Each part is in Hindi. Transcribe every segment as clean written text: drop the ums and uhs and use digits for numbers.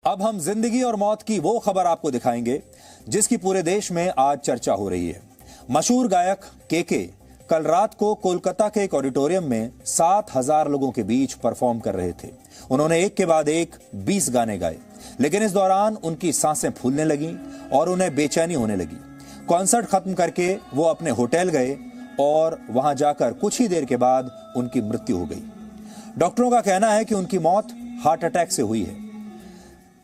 अब हम जिंदगी और मौत की वो खबर आपको दिखाएंगे जिसकी पूरे देश में आज चर्चा हो रही है। मशहूर गायक केके कल रात को कोलकाता के एक ऑडिटोरियम में 7,000 लोगों के बीच परफॉर्म कर रहे थे। उन्होंने एक के बाद एक 20 गाने गाए, लेकिन इस दौरान उनकी सांसें फूलने लगीं और उन्हें बेचैनी होने लगी। कॉन्सर्ट खत्म करके वो अपने होटल गए और वहां जाकर कुछ ही देर के बाद उनकी मृत्यु हो गई। डॉक्टरों का कहना है कि उनकी मौत हार्ट अटैक से हुई है।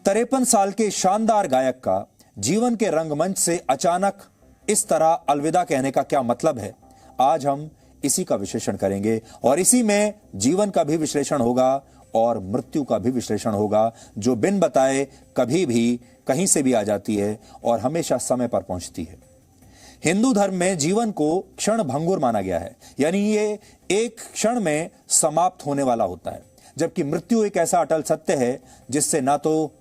53 साल के शानदार गायक का जीवन के रंगमंच से अचानक इस तरह अलविदा कहने का क्या मतलब है, आज हम इसी का विश्लेषण करेंगे और इसी में जीवन का भी विश्लेषण होगा और मृत्यु का भी विश्लेषण होगा, जो बिन बताए कभी भी कहीं से भी आ जाती है और हमेशा समय पर पहुंचती है। हिंदू धर्म में जीवन को क्षण भंगुर माना गया है, यानी ये एक क्षण में समाप्त होने वाला होता है, जबकि मृत्यु एक ऐसा अटल सत्य है जिससे ना तो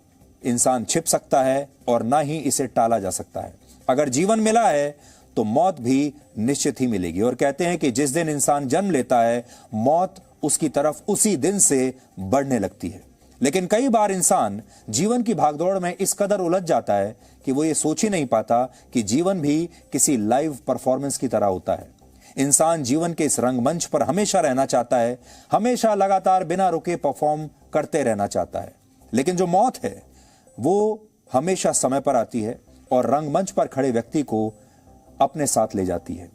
इंसान छिप सकता है और ना ही इसे टाला जा सकता है। अगर जीवन मिला है तो मौत भी निश्चित ही मिलेगी और कहते हैं कि जिस दिन इंसान जन्म लेता है मौत उसकी तरफ उसी दिन से बढ़ने लगती है। लेकिन कई बार इंसान जीवन की भागदौड़ में इस कदर उलझ जाता है कि वो ये सोच ही नहीं पाता कि जीवन भी किसी लाइव परफॉर्मेंस की तरह होता है। इंसान जीवन के इस रंगमंच पर हमेशा रहना चाहता है, हमेशा लगातार बिना रुके परफॉर्म करते रहना चाहता है। लेकिन जो मौत है वो हमेशा समय पर आती है और रंगमंच पर खड़े व्यक्ति को अपने साथ ले जाती है।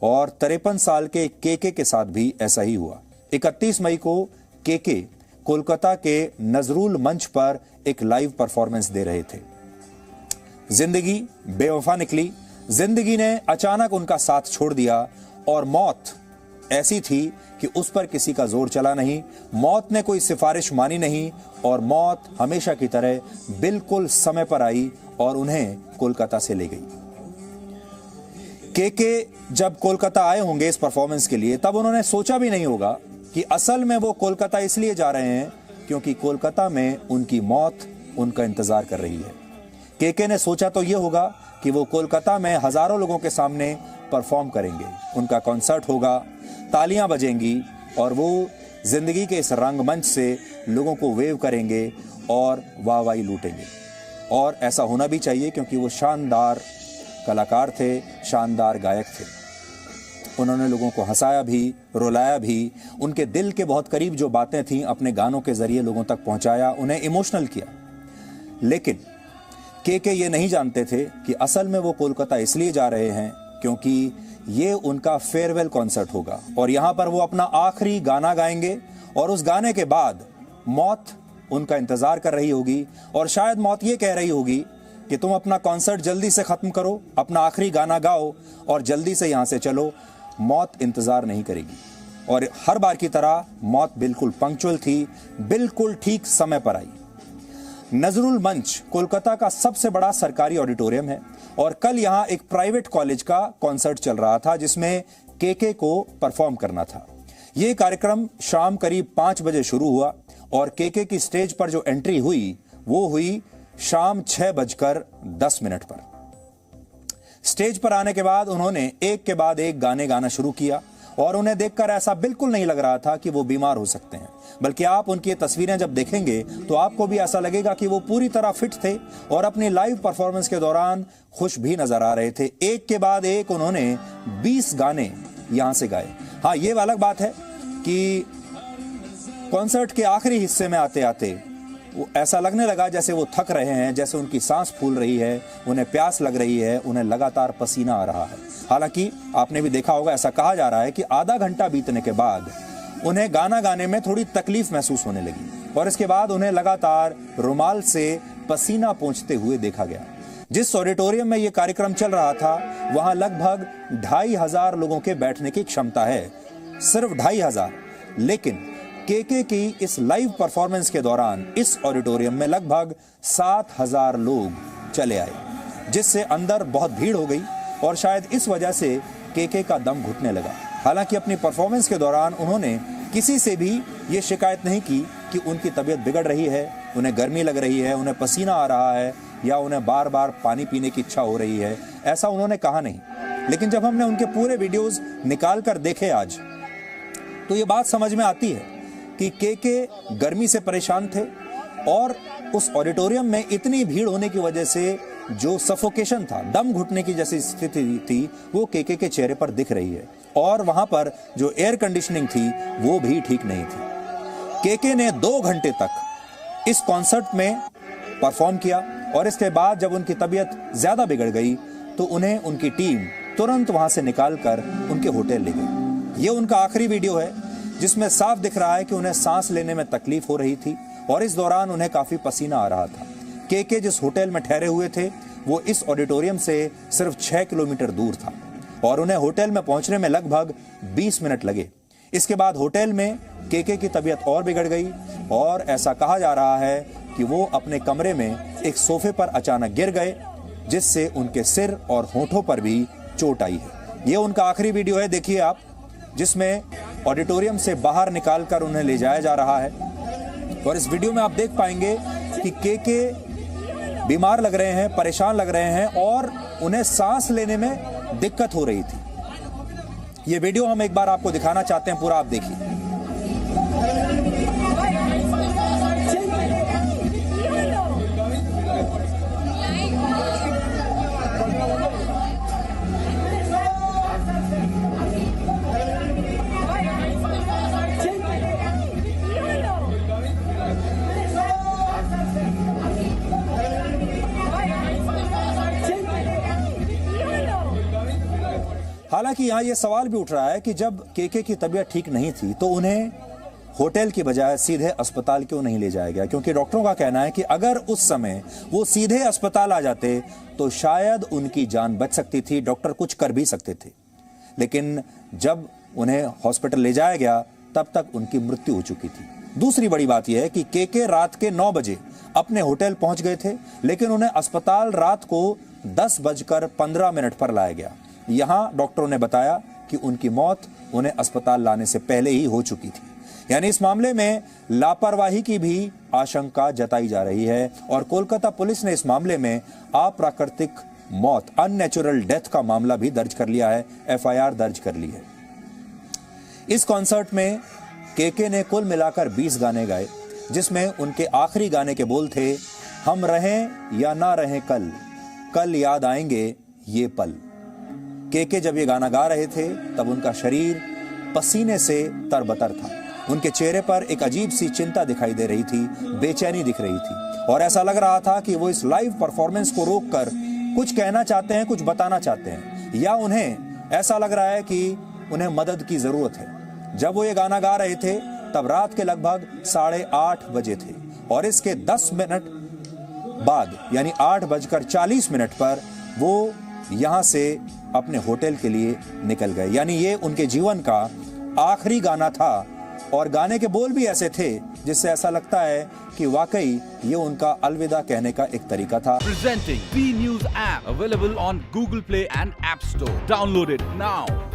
और 53 साल के केके के साथ भी ऐसा ही हुआ। 31 मई को केके कोलकाता के नजरुल मंच पर एक लाइव परफॉर्मेंस दे रहे थे। जिंदगी बेवफा निकली, जिंदगी ने अचानक उनका साथ छोड़ दिया और मौत ऐसी थी कि उस पर किसी का जोर चला नहीं, मौत ने कोई सिफारिश मानी नहीं और मौत हमेशा की तरह बिल्कुल समय पर आई और उन्हें कोलकाता से ले गई। केके जब कोलकाता आए होंगे इस परफॉर्मेंस के लिए, तब उन्होंने सोचा भी नहीं होगा कि असल में वो कोलकाता इसलिए जा रहे हैं क्योंकि कोलकाता में उनकी मौत उनका इंतजार कर रही है। केके ने सोचा तो ये होगा कि वो कोलकाता में हजारों लोगों के सामने परफॉर्म करेंगे, उनका कॉन्सर्ट होगा, तालियां बजेंगी और वो जिंदगी के इस रंगमंच से लोगों को वेव करेंगे और वाहवाही लूटेंगे। और ऐसा होना भी चाहिए क्योंकि वो शानदार कलाकार थे, शानदार गायक थे। उन्होंने लोगों को हंसाया भी, रुलाया भी, उनके दिल के बहुत करीब जो बातें थीं अपने गानों के जरिए लोगों तक पहुंचाया, उन्हें इमोशनल किया। लेकिन केके ये नहीं जानते थे कि असल में वो कोलकाता इसलिए जा रहे हैं क्योंकि ये उनका फेयरवेल कॉन्सर्ट होगा और यहां पर वो अपना आखिरी गाना गाएंगे और उस गाने के बाद मौत उनका इंतजार कर रही होगी और शायद मौत ये कह रही होगी कि तुम अपना कॉन्सर्ट जल्दी से खत्म करो, अपना आखिरी गाना गाओ और जल्दी से यहां से चलो। मौत इंतजार नहीं करेगी और हर बार की तरह मौत बिल्कुल पंक्चुअल थी, बिल्कुल ठीक समय पर आई। नजरुल मंच कोलकाता का सबसे बड़ा सरकारी ऑडिटोरियम है और कल यहां एक प्राइवेट कॉलेज का कॉन्सर्ट चल रहा था जिसमें केके को परफॉर्म करना था। यह कार्यक्रम शाम करीब 5 बजे शुरू हुआ और केके की स्टेज पर जो एंट्री हुई वो हुई शाम 6:10 पर। स्टेज पर आने के बाद उन्होंने एक के बाद एक गाने गाना शुरू किया और उन्हें देखकर ऐसा बिल्कुल नहीं लग रहा था कि वो बीमार हो सकते हैं, बल्कि आप उनकी तस्वीरें जब देखेंगे तो आपको भी ऐसा लगेगा कि वो पूरी तरह फिट थे और अपनी लाइव परफॉर्मेंस के दौरान खुश भी नजर आ रहे थे। एक के बाद एक उन्होंने 20 गाने यहां से गाए। हाँ, ये अलग बात है कि कॉन्सर्ट के आखिरी हिस्से में आते आते वो ऐसा लगने लगा जैसे वो थक रहे हैं, जैसे उनकी सांस फूल रही है, उन्हें प्यास लग रही है, उन्हें लगातार पसीना आ रहा है। हालांकि आपने भी देखा होगा, ऐसा कहा जा रहा है कि आधा घंटा बीतने के बाद उन्हें गाना गाने में थोड़ी तकलीफ महसूस होने लगी और इसके बाद उन्हें लगातार रुमाल से पसीना पोंछते हुए देखा गया। जिस ऑडिटोरियम में यह कार्यक्रम चल रहा था वहां लगभग 2,500 लोगों के बैठने की क्षमता है, सिर्फ 2,500। लेकिन केके की इस लाइव परफॉर्मेंस के दौरान इस ऑडिटोरियम में लगभग 7,000 लोग चले आए, जिससे अंदर बहुत भीड़ हो गई और शायद इस वजह से केके का दम घुटने लगा। हालांकि अपनी परफॉर्मेंस के दौरान उन्होंने किसी से भी ये शिकायत नहीं की कि उनकी तबीयत बिगड़ रही है, उन्हें गर्मी लग रही है, उन्हें पसीना आ रहा है या उन्हें बार बार पानी पीने की इच्छा हो रही है, ऐसा उन्होंने कहा नहीं। लेकिन जब हमने उनके पूरे वीडियोस निकाल कर देखे आज, तो ये बात समझ में आती है कि केके गर्मी से परेशान थे और उस ऑडिटोरियम में इतनी भीड़ होने की वजह से जो सफोकेशन था, दम घुटने की जैसी स्थिति थी, वो केके के चेहरे पर दिख रही है। और वहां पर जो एयर कंडीशनिंग थी वो भी ठीक नहीं थी। केके ने 2 घंटे तक इस कॉन्सर्ट में परफॉर्म किया और इसके बाद जब उनकी तबीयत ज्यादा बिगड़ गई तो उन्हें उनकी टीम तुरंत वहां से निकालकर उनके होटल ले गई। ये उनका आखिरी वीडियो है जिसमें साफ दिख रहा है कि उन्हें सांस लेने में तकलीफ हो रही थी और इस दौरान उन्हें काफी पसीना आ रहा था। केके जिस होटल में ठहरे हुए थे वो इस ऑडिटोरियम से सिर्फ 6 किलोमीटर दूर था और उन्हें होटल में पहुंचने में लगभग 20 मिनट लगे। इसके बाद होटल में केके की तबीयत और बिगड़ गई और ऐसा कहा जा रहा है कि वो अपने कमरे में एक सोफे पर अचानक गिर गए, जिससे उनके सिर और होठों पर भी चोट आई है। ये उनका आखिरी वीडियो है, देखिए आप, जिसमें ऑडिटोरियम से बाहर निकालकर उन्हें ले जाया जा रहा है। और इस वीडियो में आप देख पाएंगे कि केके बीमार लग रहे हैं, परेशान लग रहे हैं और उन्हें सांस लेने में दिक्कत हो रही थी। ये वीडियो हम एक बार आपको दिखाना चाहते हैं, पूरा आप देखिए। हालांकि यहाँ ये सवाल भी उठ रहा है कि जब केके की तबीयत ठीक नहीं थी तो उन्हें होटल की बजाय सीधे अस्पताल क्यों नहीं ले जाया गया, क्योंकि डॉक्टरों का कहना है कि अगर उस समय वो सीधे अस्पताल आ जाते तो शायद उनकी जान बच सकती थी, डॉक्टर कुछ कर भी सकते थे। लेकिन जब उन्हें हॉस्पिटल ले जाया गया तब तक उनकी मृत्यु हो चुकी थी। दूसरी बड़ी बात यह है कि केके रात के 9 बजे अपने होटल पहुंच गए थे, लेकिन उन्हें अस्पताल रात को 10:15 पर लाया गया। यहां डॉक्टरों ने बताया कि उनकी मौत उन्हें अस्पताल लाने से पहले ही हो चुकी थी। यानी इस मामले में लापरवाही की भी आशंका जताई जा रही है और कोलकाता पुलिस ने इस मामले में अप्राकृतिक मौत, अननेचुरल डेथ का मामला भी दर्ज कर लिया है, एफआईआर दर्ज कर ली है। इस कॉन्सर्ट में केके ने कुल मिलाकर 20 गाने गाए, जिसमें उनके आखिरी गाने के बोल थे, हम रहें या ना रहें कल, कल याद आएंगे ये पल। केके जब ये गाना गा रहे थे तब उनका शरीर पसीने से तरबतर था। उनके चेहरे पर एक अजीब सी चिंता दिखाई दे रही थी, बेचैनी दिख रही थी और ऐसा लग रहा था कि वो इस लाइव परफॉर्मेंस को रोककर कुछ कहना चाहते हैं, कुछ बताना चाहते हैं, या उन्हें ऐसा लग रहा है कि उन्हें मदद की जरूरत है। जब वो ये गाना गा रहे थे तब रात के लगभग 8:30 बजे थे और इसके 10 मिनट बाद यानी 8:40 पर वो यहां से अपने होटल के लिए निकल गए। यानी ये उनके जीवन का आखिरी गाना था और गाने के बोल भी ऐसे थे जिससे ऐसा लगता है कि वाकई ये उनका अलविदा कहने का एक तरीका था। Presenting B News app available on Google Play and App Store. Download it now.